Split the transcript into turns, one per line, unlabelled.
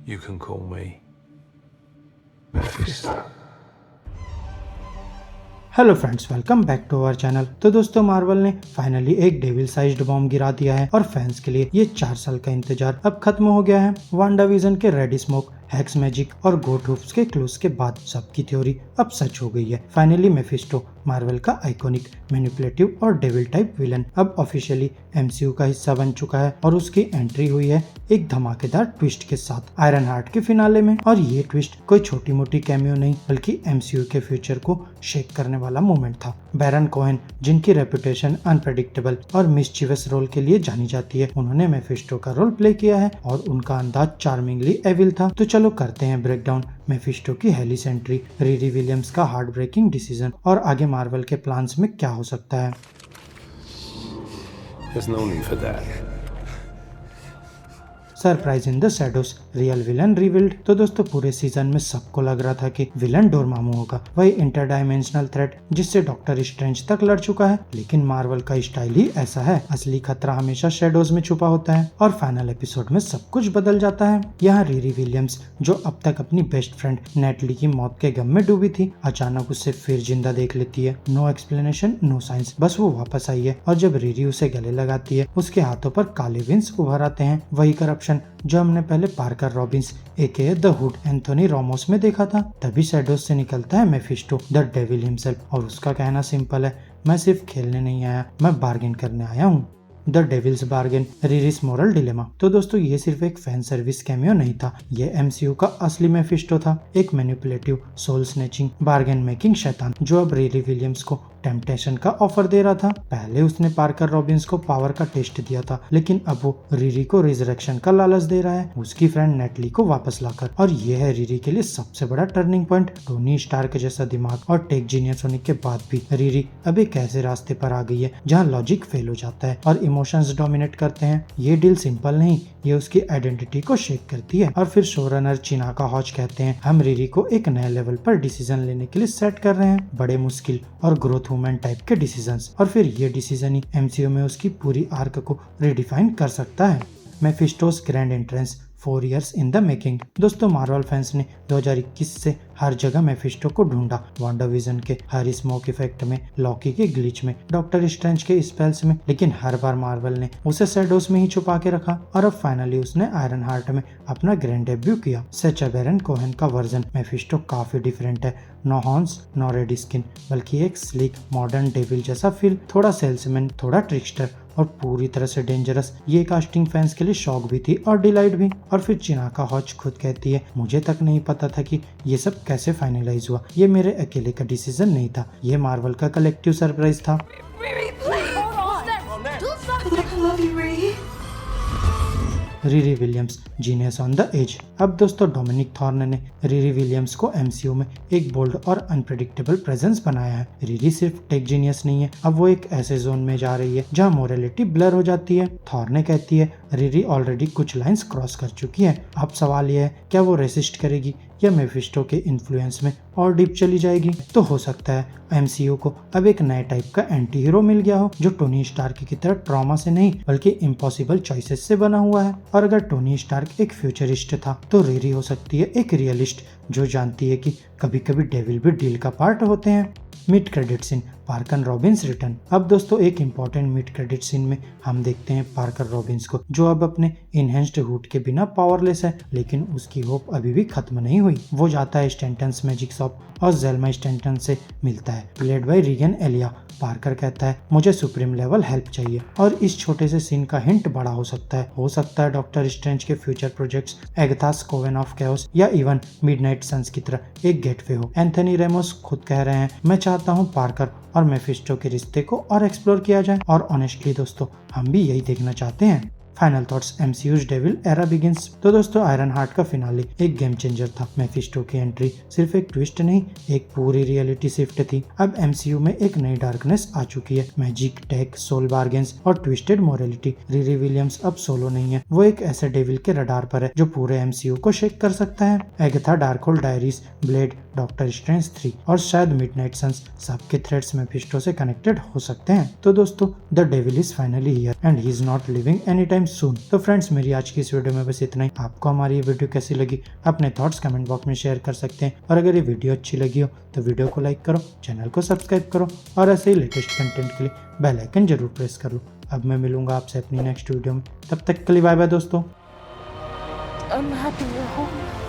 You can call me Mephisto.
Hello friends, welcome back to our channel. तो दोस्तों, Marvel ने finally एक devil sized bomb गिरा दिया है और फैंस के लिए ये 4 साल का इंतजार अब खत्म हो गया है। वांडाविजन के रेड स्मोक, हेक्स मैजिक और गोट हुप्स के क्लूज के बाद सबकी थ्योरी अब सच हो गई है। फाइनली मेफिस्टो, मार्वल का आइकॉनिक, मैनिपुलेटिव और डेविल टाइप विलन, अब ऑफिशियली एमसीयू का हिस्सा बन चुका है और उसकी एंट्री हुई है एक धमाकेदार ट्विस्ट के साथ आयरन हार्ट के फिनाले में। और ये ट्विस्ट कोई छोटी मोटी कैमियो नहीं, बल्कि एमसीयू के फ्यूचर को शेक करने वाला मोमेंट था। बैरन कोहेन, जिनकी रेपुटेशन अनप्रेडिक्टेबल और मिस्चीवस रोल के लिए जानी जाती है, उन्होंने मेफिस्टो का रोल प्ले किया है और उनका अंदाज चार्मिंगली एविल था। तो चलो करते हैं ब्रेकडाउन मेफिस्टो की हेलिस एंट्री, रिरी विलियम्स का हार्ट ब्रेकिंग डिसीजन और आगे मार्वल के प्लान्स में क्या हो सकता है।
There's no need for that.
Surprise in the shadows, real villain revealed. तो दोस्तों, पूरे सीजन में सबको लग रहा था कि विलन डोरमामू होगा, वही इंटरडायमेंशनल थ्रेट जिससे डॉक्टर स्ट्रेंज तक लड़ चुका है। लेकिन मार्वल का स्टाइल ही ऐसा है, असली खतरा हमेशा शैडोज में छुपा होता है और फाइनल एपिसोड में सब कुछ बदल जाता है। यहाँ रिरी विलियम्स, जो अब तक अपनी बेस्ट फ्रेंड नेटली की मौत के गम में डूबी थी, अचानक उसे फिर जिंदा देख लेती है। नो एक्सप्लेनेशन, नो साइंस, बस वो वापस आई है। और जब रिरी उसे गले लगाती है, उसके हाथों पर काले विंस उभर आते हैं, वही करप्शन जो हमने पहले Parker Robbins AKA the Hood Anthony Ramos में देखा था। तभी शैडोज से निकलता है मेफिस्टो, द डेविल हिमसेल्फ, और उसका कहना सिंपल है, मैं सिर्फ खेलने नहीं आया, मैं बार्गेन करने आया हूँ। द डेविल्स बार्गेन, रिरीस मोरल डिलेमा। तो दोस्तों, ये सिर्फ एक फैन सर्विस कैमियो नहीं था, ये एमसीयू का असली मेफिस्टो था, एक manipulative, soul snatching, bargain making शैतान जो अब रिरी विलियम्स को टेम्पटेशन का ऑफर दे रहा था। पहले उसने पार्कर रॉबिन्स को पावर का टेस्ट दिया था, लेकिन अब वो रिरी को रिजरेक्शन का लालच दे रहा है, उसकी फ्रेंड नेटली को वापस लाकर। और ये है रिरी के लिए सबसे बड़ा टर्निंग पॉइंट। टोनी स्टार्क जैसा दिमाग और टेक जीनियस होने के बाद भी रिरी अब एक ऐसे रास्ते पर आ गई है जहाँ लॉजिक फेल हो जाता है और इमोशंस डोमिनेट करते हैं। ये डील सिंपल नहीं, ये उसकी आइडेंटिटी को शेक करती है। और फिर शोरनर चिनाका हॉच कहते हैं, हम रिरी को एक नए लेवल पर डिसीजन लेने के लिए सेट कर रहे हैं, बड़े मुश्किल और ग्रोथ वुमेन टाइप के डिसीजंस। और फिर ये डिसीजन ही एमसीयू में उसकी पूरी आर्क को रिडिफाइन कर सकता है। Mephisto's grand entrance, 4 years in the making। दोस्तों, मार्वल फैंस ने 2021 से हर जगह मेफिस्टो को ढूंढा, वांडाविजन के हर स्मोक इफेक्ट में, लॉकी के ग्लिच में, डॉक्टर स्ट्रेंज के स्पेल्स में, लेकिन हर बार मार्वल ने उसे शैडोज में ही छुपा के रखा। और अब फाइनली उसने आयरन हार्ट में अपना ग्रैंड डेब्यू किया। सचा बैरन कोहेन का वर्जन मेफिस्टो काफी डिफरेंट है, no horns, no red skin, बल्कि एक स्लीक मॉडर्न डेविल जैसा फील, थोड़ा सेल्समैन, थोड़ा ट्रिकस्टर और पूरी तरह से डेंजरस। ये कास्टिंग फैंस के लिए शॉक भी थी और डिलाइट भी। और फिर चिनाका हॉच खुद कहती है, मुझे तक नहीं पता था कि ये सब कैसे फाइनलाइज हुआ, ये मेरे अकेले का डिसीजन नहीं था, ये मार्वल का कलेक्टिव सरप्राइज था। Riri Williams, genius on the edge. अब दोस्तों, डोमिनिक थॉर्न ने रिरी विलियम्स को एमसीयू में एक बोल्ड और अनप्रेडिक्टेबल प्रेजेंस बनाया है। रिरी सिर्फ टेक जीनियस नहीं है, अब वो एक ऐसे जोन में जा रही है जहाँ मोरालिटी ब्लर हो जाती है। थॉर्न कहती है, रिरी ऑलरेडी कुछ लाइंस क्रॉस कर चुकी है, अब सवाल यह है, क्या वो रेसिस्ट करेगी या मेफिस्टो के इन्फ्लुएंस में और डीप चली जाएगी। तो हो सकता है एमसीयू को अब एक नए टाइप का एंटी हीरो मिल गया हो, जो टोनी स्टार्क की तरह ट्रॉमा से नहीं बल्कि इम्पॉसिबल चॉइसेस से बना हुआ है। और अगर टोनी स्टार्क एक फ्यूचरिस्ट था, तो रिरी हो सकती है एक रियलिस्ट, जो जानती है कि कभी कभी डेविल भी डील का पार्ट होते हैं। Mid credit scene, Parker Robbins return. अब दोस्तों, एक इम्पोर्टेंट मिड क्रेडिट सीन में हम देखते हैं पार्कर रॉबिन्स को, जो अब अपने इनहेंस्ड हुड के बिना पावरलेस है, लेकिन उसकी होप अभी भी खत्म नहीं हुई। वो जाता है स्टेंटन्स मैजिक शॉप और जेल्मा स्टेंटन से मिलता है, played by Regan Aliyah. Parker कहता है, मुझे सुप्रीम लेवल हेल्प चाहिए। और इस छोटे से सीन का हिंट बड़ा हो सकता है डॉक्टर स्ट्रेंज के फ्यूचर प्रोजेक्ट्स, एगथास कोवेन ऑफ कैओस या इवन मिडनाइट सन्स की तरह एक गेटवे हो। एंथोनी रेमोस खुद कह रहे हैं, मैं चाहता हूँ पार्कर और मेफिस्टो के रिश्ते को और एक्सप्लोर किया जाए। और ऑनेस्टली दोस्तों, हम भी यही देखना चाहते हैं। Final thoughts, MCU's devil era begins. तो दोस्तों, आयरन हार्ट का फिनाले एक गेम चेंजर था। मेफिस्टो की एंट्री सिर्फ एक ट्विस्ट नहीं, एक पूरी रियलिटी शिफ्ट थी। अब एमसीयू में एक नई डार्कनेस आ चुकी है, मैजिक, टेक, सोल बार्गेन्स और ट्विस्टेड मोरालिटी। रिरी विलियम्स अब सोलो नहीं है, वो एक ऐसे डेविल के रडार पर है जो पूरे एमसीयू को शेक कर सकता है। Agatha, Darkhold diaries, Blade, doctor Strange 3 और शायद मिडनाइट सन्स, सबके थ्रेड्स मेफिस्टो से कनेक्टेड हो सकते हैं। तो दोस्तों, the devil is finally here and he is not leaving any time soon. तो फ्रेंड्स, मेरी आज की इस वीडियो में बस इतना ही। आपको हमारी ये वीडियो कैसी लगी अपने थॉट्स कमेंट बॉक्स में शेयर कर सकते हैं, और अगर ये वीडियो अच्छी लगी हो तो वीडियो को लाइक करो, चैनल को सब्सक्राइब करो और ऐसे ही लेटेस्ट कंटेंट के लिए बेल आइकन जरूर प्रेस कर लो। अब मैं मिलूंगा आपसे अपनी नेक्स्ट वीडियो में, तब तक के लिए बाय बाय दोस्तों।
I'm happy at home.